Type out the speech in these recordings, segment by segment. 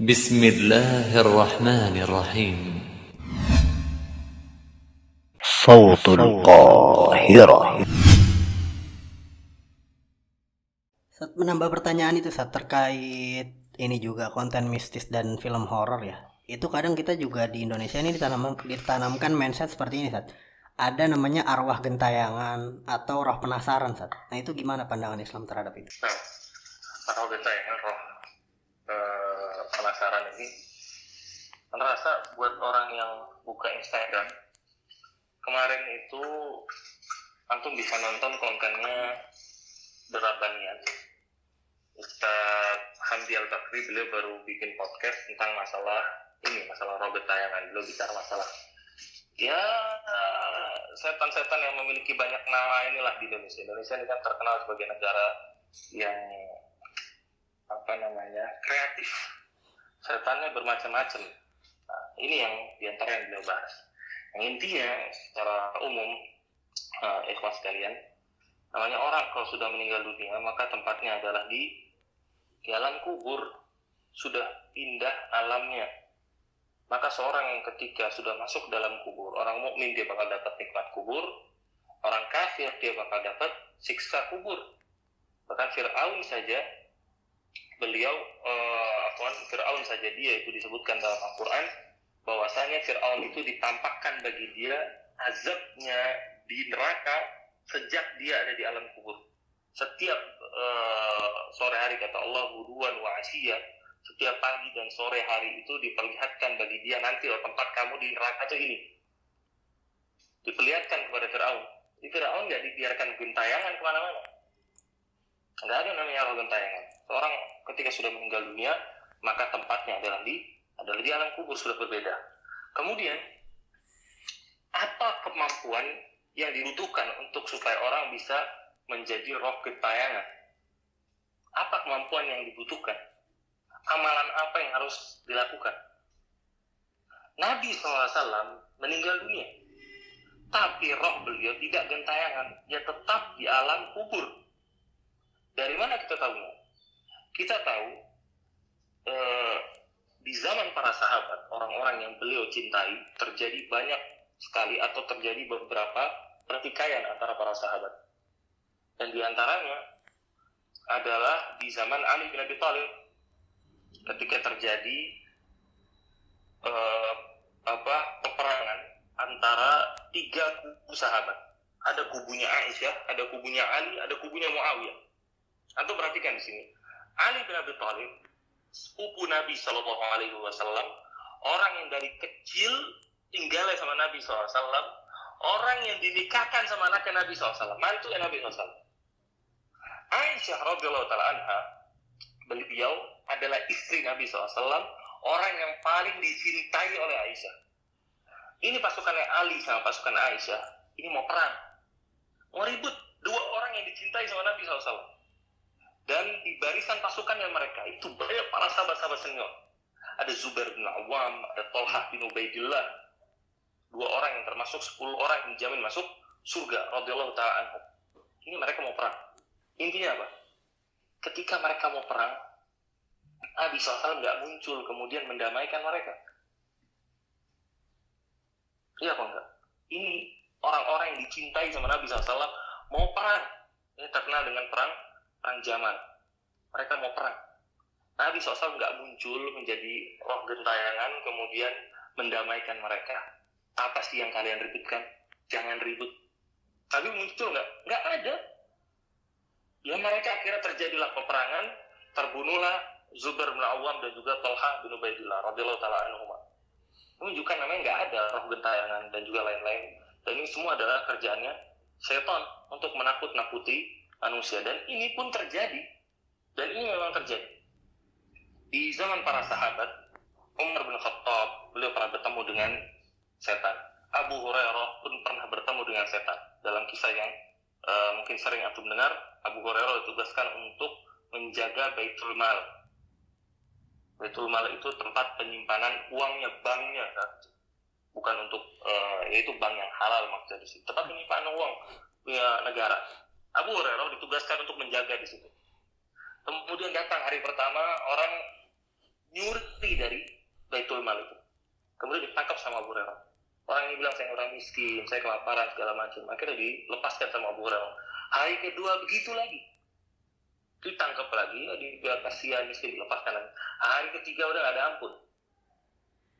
بسم الله الرحمن الرحيم. صوت القاهرة. Menambah pertanyaan itu terkait ini juga konten mistis dan film horor ya. Itu kadang kita juga di Indonesia ini ditanamkan mindset seperti ini Sat. Ada namanya arwah gentayangan atau roh penasaran Sat. Nah itu gimana pandangan Islam terhadap itu? Nah, arwah gentayangan, roh penasaran ini merasa buat orang yang buka Instagram kemarin itu antum bisa nonton kontennya Derabanian Ustaz Hamdi Al-Bakri. Beliau baru bikin podcast tentang masalah roh gentayangan. Beliau bicara masalah setan-setan yang memiliki banyak nama inilah di Indonesia. Indonesia ini kan terkenal sebagai negara yang kreatif. Setannya bermacam-macam. Nah, ini yang diantara yang beliau bahas. Yang intinya secara umum, ikhwas sekalian, namanya orang kalau sudah meninggal dunia maka tempatnya adalah di alam kubur. Sudah indah alamnya. Maka seorang yang ketika sudah masuk dalam kubur, orang mukmin dia bakal dapat nikmat kubur, orang kafir dia bakal dapat siksa kubur. Bahkan Fir'aun saja dia itu disebutkan dalam Al-Quran bahwasanya Fir'aun itu ditampakkan bagi dia azabnya di neraka sejak dia ada di alam kubur. Setiap sore hari kata Allah, buduan wa asyiyah, setiap pagi dan sore hari itu diperlihatkan bagi dia, nanti tempat kamu di neraka itu ini. Diperlihatkan kepada Fir'aun. Di Fir'aun nggak dibiarkan gentayangan kemana-mana. Nggak ada namanya roh gentayangan. Seorang ketika sudah meninggal dunia, maka tempatnya adalah di alam kubur, sudah berbeda. Kemudian, apa kemampuan yang dibutuhkan untuk supaya orang bisa menjadi roh gentayangan? Apa kemampuan yang dibutuhkan? Amalan apa yang harus dilakukan? Nabi SAW meninggal dunia, tapi roh beliau tidak gentayangan, dia tetap di alam kubur. Dari mana kita tahunya? Kita tahu di zaman para sahabat, orang-orang yang beliau cintai, terjadi banyak sekali atau terjadi beberapa pertikaian antara para sahabat. Dan diantaranya adalah di zaman Ali bin Abi Thalib, ketika terjadi peperangan antara 3 kubu sahabat. Ada kubunya Aisyah, ada kubunya Ali, ada kubunya Muawiyah. Antum perhatikan di sini. Ali bin Abi Thalib, sepupu Nabi Shallallahu Alaihi Wasallam, orang yang dari kecil tinggal sama Nabi SAW, orang yang dinikahkan sama anaknya Nabi SAW, mantu Nabi SAW. Aisyah radhiyallahu taala anha, beliau adalah istri Nabi SAW, orang yang paling dicintai oleh Aisyah. Ini pasukannya Ali sama pasukan Aisyah, ini mau perang, mau ribut, 2 orang yang dicintai sama Nabi SAW. Dan di barisan pasukannya mereka itu banyak para sahabat-sahabat senior. Ada Zubair bin Awam, ada Thalhah bin Ubaidillah, 2 orang yang termasuk 10 orang yang dijamin masuk surga radhiyallahu ta'ala anhu. Ini mereka mau perang. Intinya apa? Ketika mereka mau perang, Nabi SAW nggak muncul kemudian mendamaikan mereka. Iya apa enggak? Ini orang-orang yang dicintai sama Nabi SAW mau perang. Ini terkenal dengan perang Jamal. Mereka mau perang. Nabi SAW nggak muncul menjadi roh gentayangan kemudian mendamaikan mereka. Apa sih yang kalian ributkan? Jangan ribut. Tapi muncul nggak? Nggak ada. Ya mereka akhirnya terjadilah peperangan, terbunuhlah Zubair bin Awam dan juga Thalhah bin Ubaidillah radhiyallahu ta'ala anhum. Menunjukkan namanya nggak ada roh gentayangan dan juga lain-lain. Dan ini semua adalah kerjaannya setan untuk menakut-nakuti manusia. Dan ini pun terjadi. Dan ini memang terjadi. Di zaman para sahabat, Umar bin Khattab, beliau pernah bertemu dengan setan. Abu Hurairah pun pernah bertemu dengan setan. Dalam kisah yang mungkin sering antum dengar, Abu Hurairah ditugaskan untuk menjaga Baitul Mal. Baitul Mal itu tempat penyimpanan uangnya, banknya, bukan untuk yaitu bank yang halal maksudnya di situ. Tempat penyimpanan uang punya negara. Abu Hurairah ditugaskan untuk menjaga di situ. Kemudian datang hari pertama, orang nyuri dari Baitul Mal itu. Kemudian ditangkap sama Abu Hurairah. Orang ini bilang saya orang miskin, saya kelaparan segala macam. Akhirnya dilepaskan sama Abu Hurairah. Hari kedua begitu lagi, ditangkap lagi, dia kasihan miskin, dilepaskan lagi. Hari ketiga udah gak ada ampun,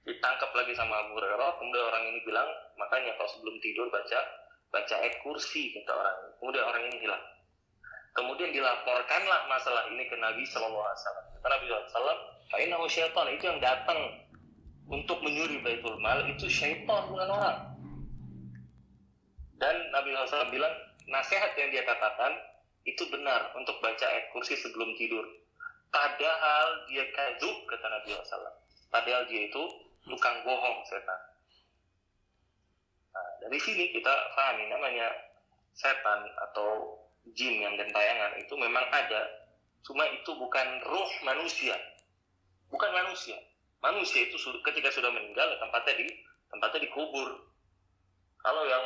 ditangkap lagi sama Abu Hurairah. Kemudian orang ini bilang, makanya kalau sebelum tidur baca ayat kursi, kata orang ini. Kemudian orang ini hilang. Kemudian dilaporkanlah masalah ini ke Nabi Sallallahu Alaihi Wasallam. Kata Nabi Sallallahu Alaihi Wasallam, "Fa'innahu syaitan." Itu yang datang untuk menyuri Baitul Mal itu syaitan, bukan orang. Dan Nabi Sallallahu Alaihi Wasallam bilang, nasihat yang dia katakan itu benar untuk baca ayat kursi sebelum tidur. Padahal dia kadzub, kata Nabi Sallallahu Alaihi Wasallam. Padahal dia itu tukang bohong, setan. Nah, dari sini kita pahami namanya setan atau jin yang gentayangan itu memang ada, cuma itu bukan roh manusia, bukan manusia. Manusia itu ketika sudah meninggal tempatnya dikubur. Kalau yang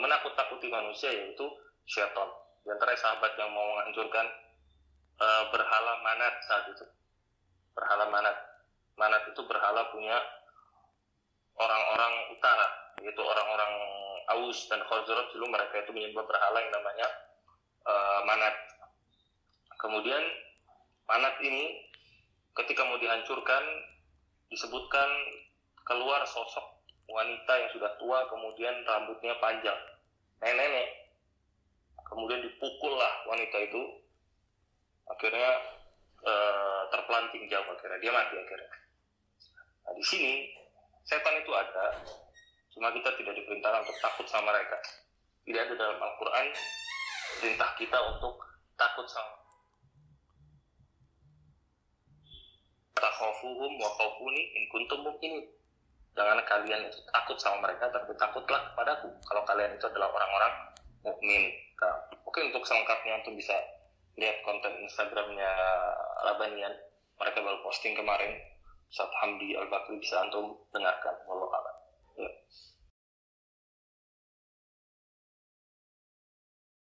menakut-takuti manusia yaitu syaitan. Di antara sahabat yang mau menghancurkan berhala Manat saat itu. Berhala Manat itu berhala punya orang-orang utara, yaitu orang-orang Aus dan Khazraj. Dulu mereka itu menyembah berhala yang namanya Manat. Kemudian Manat ini ketika mau dihancurkan disebutkan keluar sosok wanita yang sudah tua, kemudian rambutnya panjang, nenek. Kemudian dipukullah wanita itu, akhirnya terpelanting jauh, akhirnya dia mati akhirnya. Nah, di sini setan itu ada, cuma kita tidak diperintahkan untuk takut sama mereka. Tidak ada dalam Al-Quran perintah kita untuk takut sama takhafuhum wa khafuni in kuntum mu'minin. Jangan kalian itu takut sama mereka, tapi takutlah kepadaku kalau kalian itu adalah orang-orang mukmin. Nah, mungkin untuk selengkapnya untuk bisa lihat konten Instagramnya Labanian, mereka baru posting kemarin. Ustaz Hamdi Al-Bakri, bisa antum dengarkan. Wallahu a'lam.